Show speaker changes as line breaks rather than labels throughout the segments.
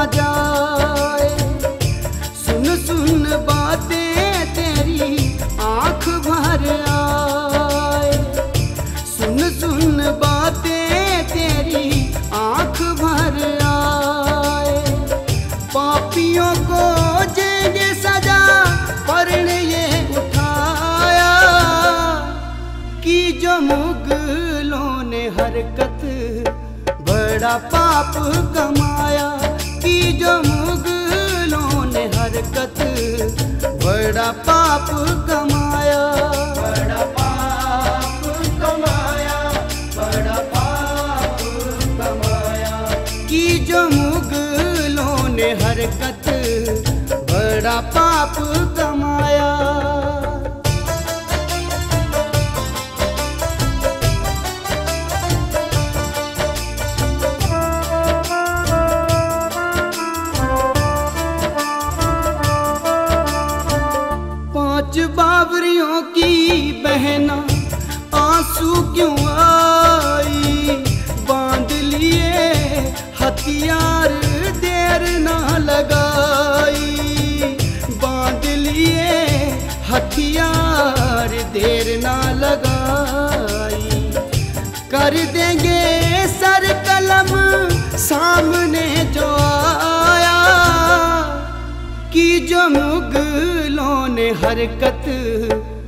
जाए। सुन सुन बातें तेरी आँख भर आए। सुन सुन बातें तेरी आँख भर आए। पापियों को जेंगे सजा पर्ण ये उठाया कि जो मुगलों ने हरकत बड़ा पाप कमाया। कि जो मुगलों ने हरकत बड़ा पाप कमाया। बड़ा पाप कमाया, बड़ा पाप कमाया। कि जो मुगलों ने हरकत बड़ा पाप कमाया। बावरियों की बहना आंसू क्यों आई। बांध लिए हथियार देर ना लगाई। बांध लिए हथियार देर ना लगाई। कर देंगे सर कलम सामने जो आया। कि जो मुगलों ने हरकत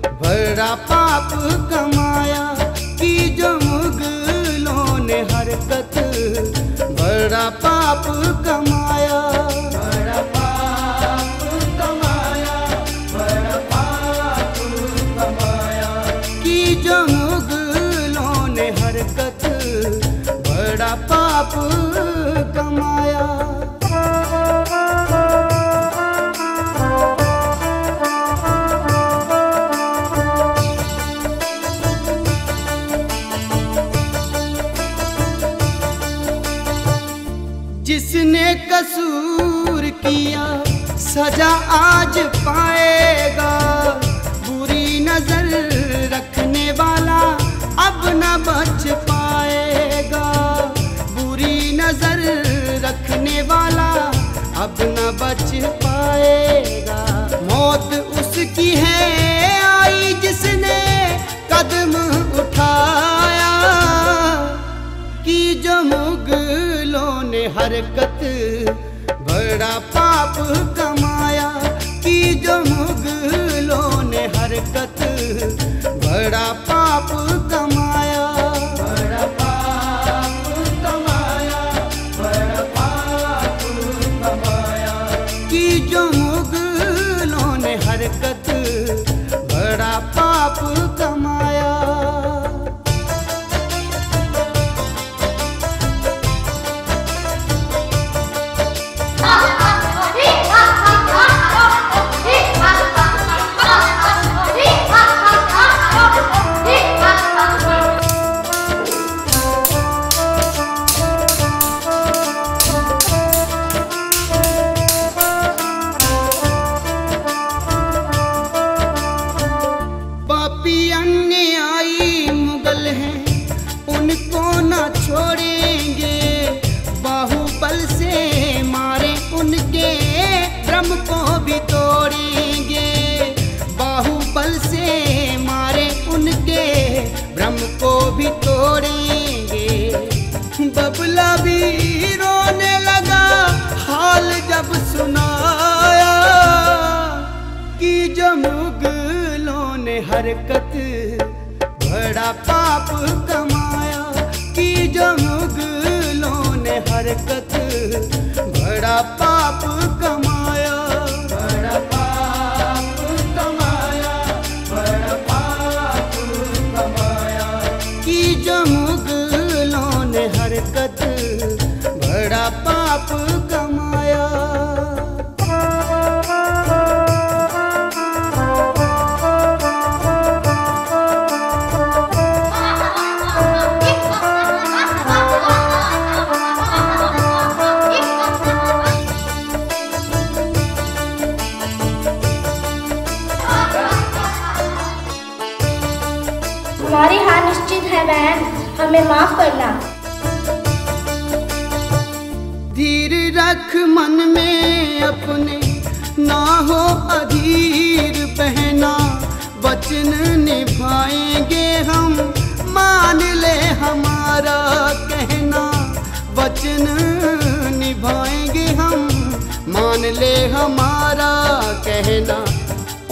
बड़ा पाप कमाया। कि जो मुगलों ने हरकत बड़ा पाप कमाया। बड़ा पाप कमाया, बड़ा पाप कमाया। कि जो मुगलों ने हरकत बड़ा पाप कमाया। जिसने कसूर किया सजा आज पाएगा। बुरी नजर रखने वाला अब न बच पाएगा। बुरी नजर रखने वाला अब न बच पाएगा। मौत उसकी है आई जिसने कदम उठाया। कि जो मुगलों ने हरकत बड़ा पाप कमाया। कि जो मुगलों ने हरकत बड़ा पाप कमाया। बड़ा पाप कमाया, बड़ा पाप कमाया। कि जो मुगलों ने हरकत बड़ा पाप कमाया। भी तोड़ेंगे। बबला भी रोने लगा हाल जब सुनाया कि जो मुगलों ने हरकत बड़ा पाप कमाया, कि जो मुगलों ने हरकत बड़ा पाप कमाया, बड़ा पाप कमाया, बड़ा पाप कमाया, कि जो मुगलों ने हरकत बड़ा पाप कमाया।
हमारी हार निश्चित है बहन, हमें माफ करना।
धीर रख मन में अपने, ना हो अधीर बहना, वचन निभाएंगे हम, मान ले हमारा कहना, वचन निभाएंगे हम, मान ले हमारा कहना।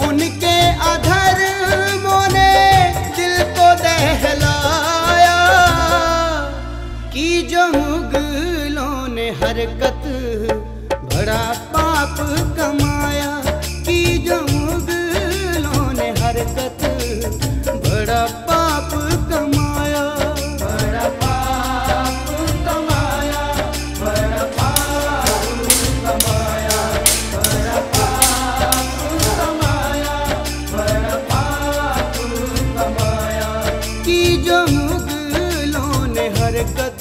उनके अधर्मों ने दिल को दहलाया, कि जो मुगलों ने हरकत बड़ा पाप कमाया, कि जो मुगलों ने हरकत बड़ा पाप कमाया, बड़ा पाप कमाया, बड़ा पाप कमाया, बड़ा पाप कमाया, बड़ा पाप कमाया, कि जो मुगलों ने हरकत